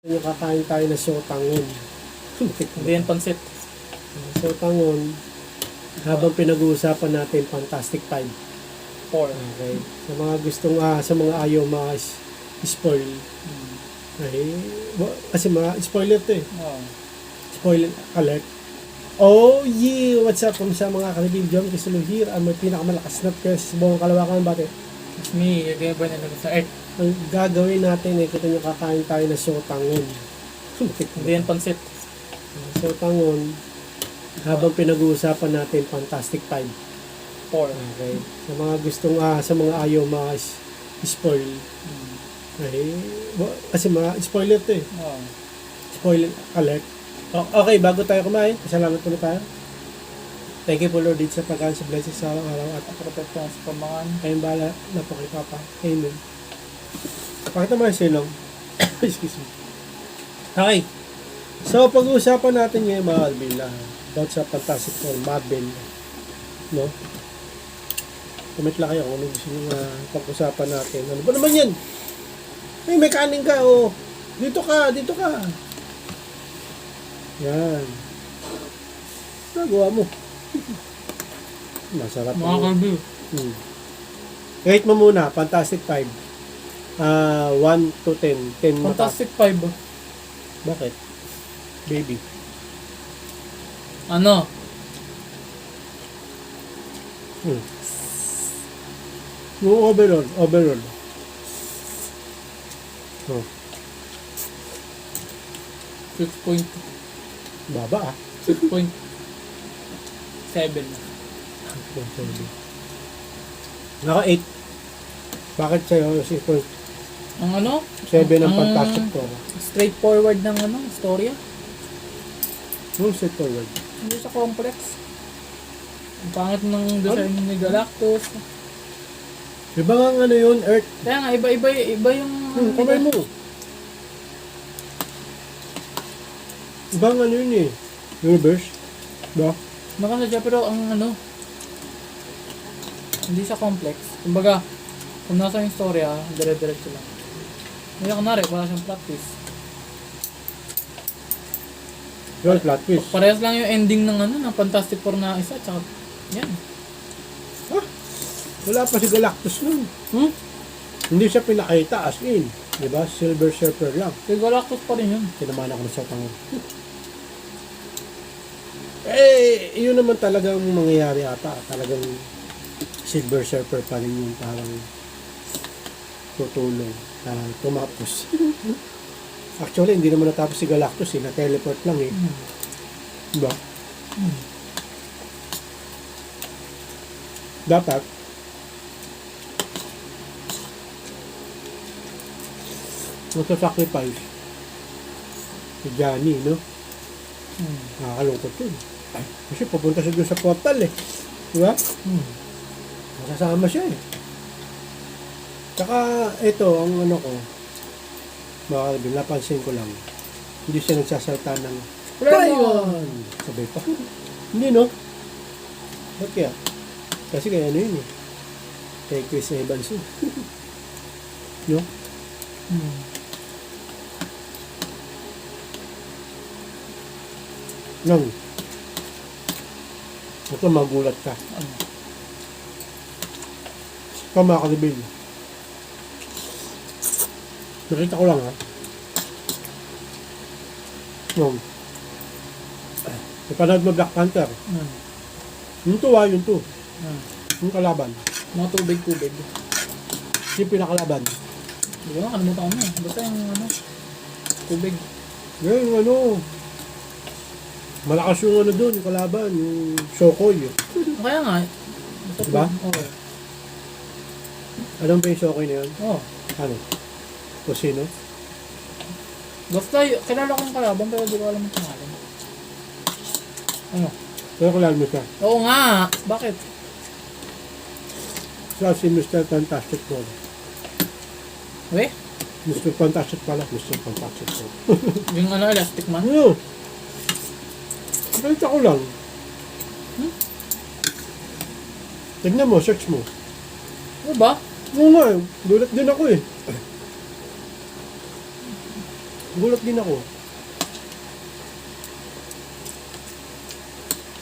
Kakain tayo ng sotangon. Hindi yan pansit. Sotangon, habang pinag-uusapan natin Fantastic Five. 4. Okay. Sa mga gustong, sa mga ayaw spoil. Ay, kasi spoiler to eh. Oh. Spoiler alert. Oh yeah! What's up? Sa mga kaibigan, Kisulu here, ang may pinakamalakas na piyes sa buong kalawakan bate. It's me, again ba na sa earth. Ang gagawin natin ay kita nyo kakain tayo ng sotangon. Hindi yan pansit. Sotangon, habang pinag-uusapan natin Fantastic Five. 4. Okay. Sa mga gustong, sa mga ayaw spoil. Ay, kasi spoiler to eh. Oh. Spoiler alert. Okay, bago tayo kumain, pasalamat muna tayo. Thank you po Lord sa pagkain sa blessings sa araw at Protection sa pamangan. kayong bala na po kay Papa. Amen. Pakita mo yung silong. Excuse me. Okay. So, pag-uusapan natin ngayon mga Albila about sa Fantastic Four, Marvel. No? Comment lang kayo kung ano gusto nyo pag-usapan natin. Ano ba naman yan? May kanin ka, oh. Dito ka. Yan. Nagawa mo. Masarap. Mga kalbi. Rate mo muna, Fantastic Five. 1 to 10. 10 Fantastic 5. Bakit? Baby. Ano? No, overall. Oh, 6 point. baba 6.7. Naka 8. Bakit sa'yo 6.7 Ang ano? ang Fantastic Four? Straightforward ng ano, storya. Yung straightforward. Hindi siya complex. Ang pangit ng design ni Galactus. Diba nga ano yun, Earth? Kaya nga, iba yung... Kamay mo. Diba nga ano yun eh? Universe? Diba? Makasa siya, pero ang ano, hindi siya complex. Kumbaga, kung nasa yung storya, dire-diretso lang. Kaya kunwari, wala siyang plot twist. Yun, plot twist. Parehas lang yung ending ng ano, ng Fantastic Four na isa, tsaka, yan. Wala pa si Galactus nun. Hindi siya pinakita as in. Diba? Silver Surfer lang. Kay Galactus pa rin yun. Tinaman ako ng sotangon. Yun naman talagang mangyayari ata. Talagang Silver Surfer pa rin yung parang tutulong na tumapos. Actually, hindi naman natapos si Galactus eh. Na-teleport lang eh. Diba? Dapat magsa-sacrifice si Johnny, no? Nakakalungkot yun. Kasi pupunta siya doon sa portal eh. Diba? Masasama siya eh. Tsaka, ito, ang ano ko, napansin ko lang, hindi siya nagsasalta ng Brian! Sabay pa. Hindi, no? Ba't kaya? Kasi kaya ano yun eh. Kay Chris Evans yun. No? Nang ito magulat ka. Ikaw mga kalibig. Nakita ko lang ha. Nung napanood mo Black Panther. Yung tuwa, yung to. Yung kalaban. Mga tubig-tubig. Yung pinakalaban. Di ba? Kalimutan ko na. Basta yung ano, tubig. Yung ano, malakas yung ano doon, yung kalaban, yung Shokoy. Kaya nga. Basta Diba? Oo. Alam ba yung Shokoy na yun? Oo. Ano? O sino? Basta, kilala ko yung kalaban, pero di ko alam yung pangalan. Ano? Pero kilala mo siya. Oo nga! Bakit? Siya si Mr. Fantastic Four. We? Mr. Fantastic pala, Mr. Fantastic Four. Yung ano, Elastic Man? Ano? Nakita ko lang. Tignan mo, search mo. Ano ba? Oo nga, gulat din ako eh. Gulat din ako.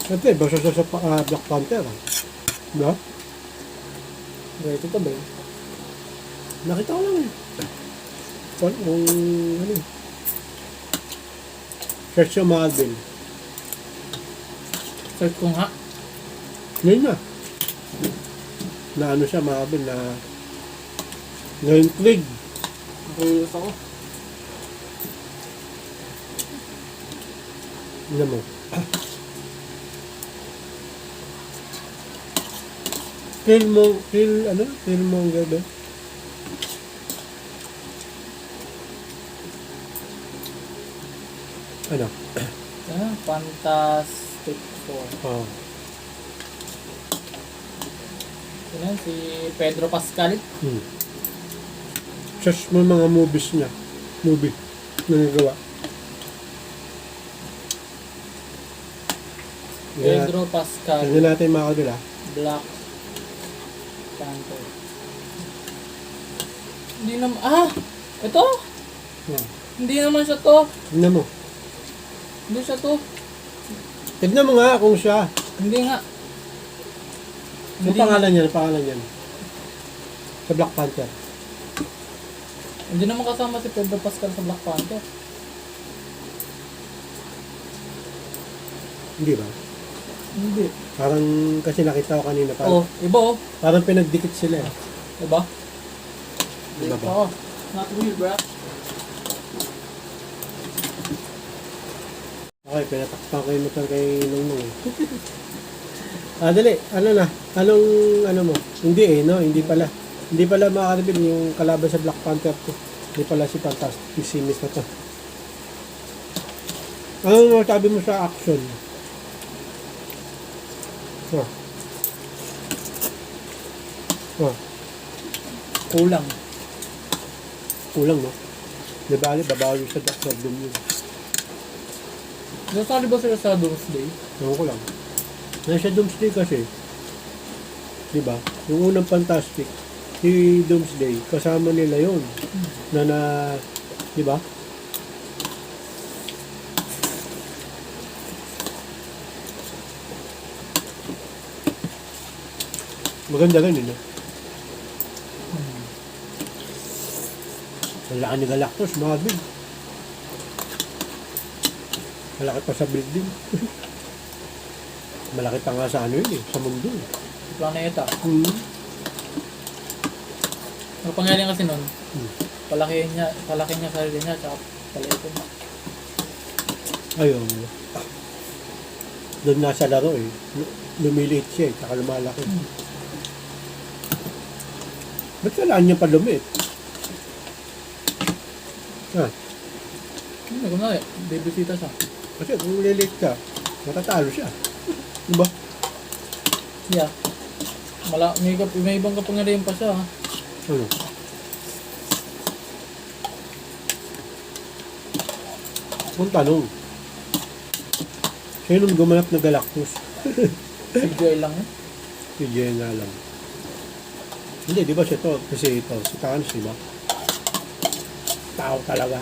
Siyempre, basta siya sa Black Panther. Diba? Wait, ito ba yun? Nakita ko lang eh. Kung ano eh. Search yung Marvel. Search ko nga. Ngayon na. Na ano siya, Marvel na ngayon twig. Nakulos ako. Ano mo? Killmonger ba? Ano? Fantastic Four. Oh. Yan, si Pedro Pascal. Search mo mga movies niya. Movie na nagawa. Pedro Pascal. Tignan natin mga kabila. Black Panther. Hindi naman, ito? Oh. Hindi naman siya to. Tignan mo. Hindi siya to. Tignan mo nga kung siya. Hindi nga. Ang pangalan niya, sa Black Panther. Hindi naman kasama si Pedro Pascal sa Black Panther. Hindi ba? Hindi. Parang kasi nakita ko kanina. Parang, Iba oh. parang pinagdikit sila eh. Diba? Diba ba? Oo. Not real, bro. Okay, pinatakpan ko yung motor kay Nungnung. Dali. Ano na? Anong, ano mo? Hindi eh, no? Hindi pala. Hindi pala makakaribin yung kalaban sa Black Panther ko. Hindi pala si Fantastic Simis na to. Ano sabi mo sa action? Kulang. Kulang, no? Di bali, babawi sa Doctor Doom yun. Nasali ba sila sa Doomsday? Ewan ko lang. Nasa Doomsday kasi, di ba? Yung unang Fantastic, si Doomsday, kasama nila yun. Di ba? Maganda rin yun, no? Ang laki ni Galactus, mga big. Malaki pa sa building. Malaki pa nga sa ano yun eh, sa mundo. Sa planeta. Ang pangalan kasi nun, palaki niya sarili niya, tsaka palitin niya. Ayun. Doon nasa laro eh. Lumiliit siya eh, tsaka lumalaki. Ba't kailangan niya pa lumiit? Hindi ko na bibisita siya. Kasi kung liliit ka, matatalo siya. Diba? Yeah. May ibang kapangyarihan pa siya. Ano? Kung tanong, sino nung gumanap na Galactus? CGI lang eh. Si Jenna lang. Hindi, di ba siya to? Kasi ito, si Thanos, di ba? Tao talaga.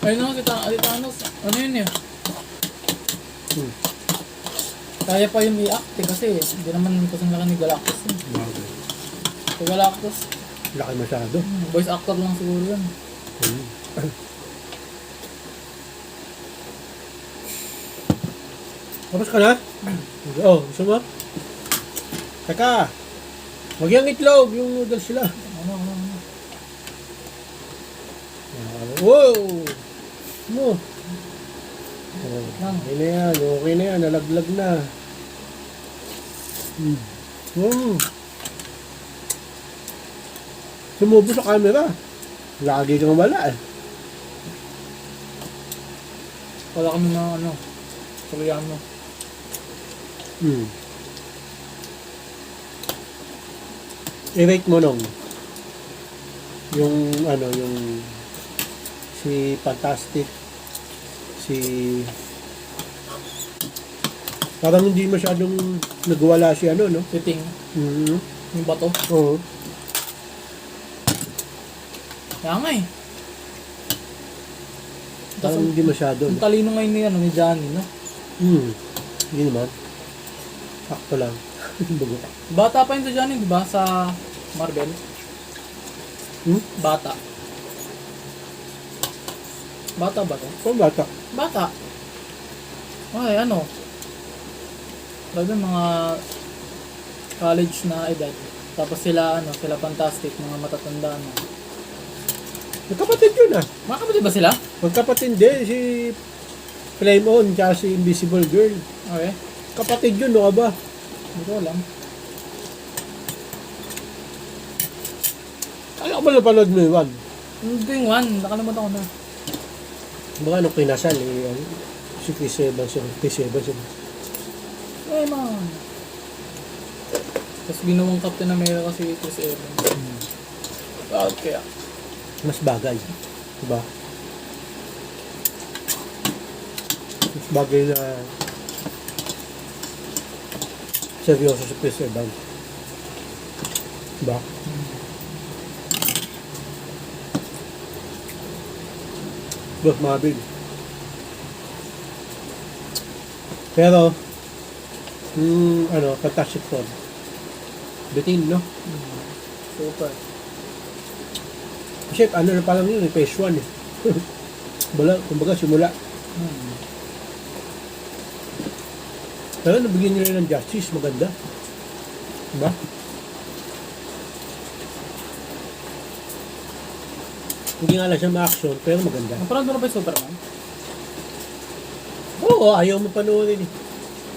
Ayun na, si Thanos. Ano yun eh? Hmm. Kaya pa yung i-act eh, kasi hindi naman kasing laki ni Galactus eh. Bagay. Si Galactus, Laki masyado. voice actor lang siguro yan. Tapos ka na? Oh, gusto mo? Teka! Huwag yung itlog, yung noodles sila. Ano. Wow! Mo! Lang. Okay na yan, nalaglag na. Sumubo sa camera. Lagi kang wala eh. Wala kami mga ano, Koreano. I-rate mo nung yung ano, yung si Fantastic, si parang hindi masyadong nagwala si ano, no? Sitting, yung bato. Oo. Kaya nga eh. Parang hindi masyado. Ang talino ngayon ni, ni Johnny, no? Hindi naman. Sakto lang. Bago. Bata pa yun si Johnny, di ba? Sa Marvel. Bata. Bata ba to? Kung bata. Bata. Ay, ano? Lalo mga college na edad. Tapos sila, sila fantastic, mga matatanda na. Magkapatid yun ah. Mga kapatid ba sila? Magkapatid din. Si Flame On, tsaka si Invisible Girl. Okay. Kapatid yun, no ka ba? Hindi ko alam. Kaya ko ba napanood mo yun? Hindi yung one, nakalimutan ko na. Baka nung kinasal eh, si Chris Evans yun. Chris Evans yun. Eh, man. Tapos ginawang Captain America si Chris Evans. Bakit kaya? Mas bagay. Diba? Mas bagay na seryoso si Chris Evans. Diba? Both Marvel. Pero, Fantastic Four. Bitin, no? Super. Kasi ano na pa lang yun, phase 1 eh. Kumbaga simula. Pero nabigyan nila ng justice, maganda. Diba? Hindi nga lang siya ma-action, pero maganda. Napanood mo na ba yung Superman? Oo, ayaw mo panoorin eh.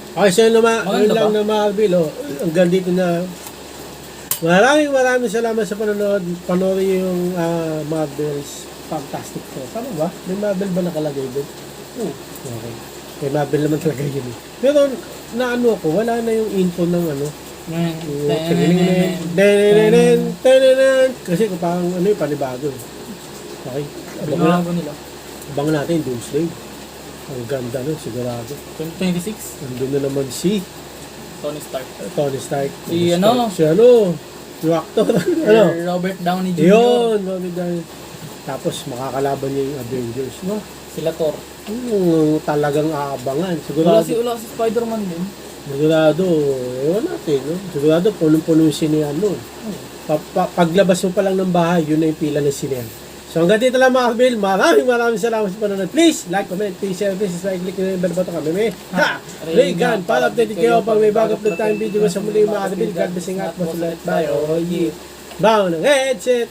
Okay, so yun Maganda lang ba? na Marvel, hanggang dito na. Maraming salamat sa panonood. Panoorin yung Marvel's Fantastic Four. Tama ba? May Marvel ba nakalagay doon? Oo. Okay. May Marvel naman talaga yun eh. Pero naano ako, wala na yung info ng kasi kung parang yung panibago eh. Okay. Binago nila. Abangan natin Doomsday. Ang ganda nun, sigurado. 2026, Nandun na naman si Tony Stark. Tony Stark. Si ano? Si yung actor. Robert Downey Jr. Yun, Robert Downey. Tapos makakalaban niya yung Avengers, no? Sila Thor. Talagang aabangan. Wala Sigurado. si Spider-Man din. Sigurado, ewan natin, no? Sigurado, punong-puno yung sinehan nun. Paglabas mo pa lang ng bahay, yun na yung pila ng sinehan. So hanggang dito lang mga kabil, maraming salamat sa panonood. Please, like, comment, please share, please subscribe, click nyo yung bell button kami. Regan, para updated kayo pag may bago upload tayong video sa muli mga kabil. God bless and God bless. Bye. Oh, yeah. Bow ng headset.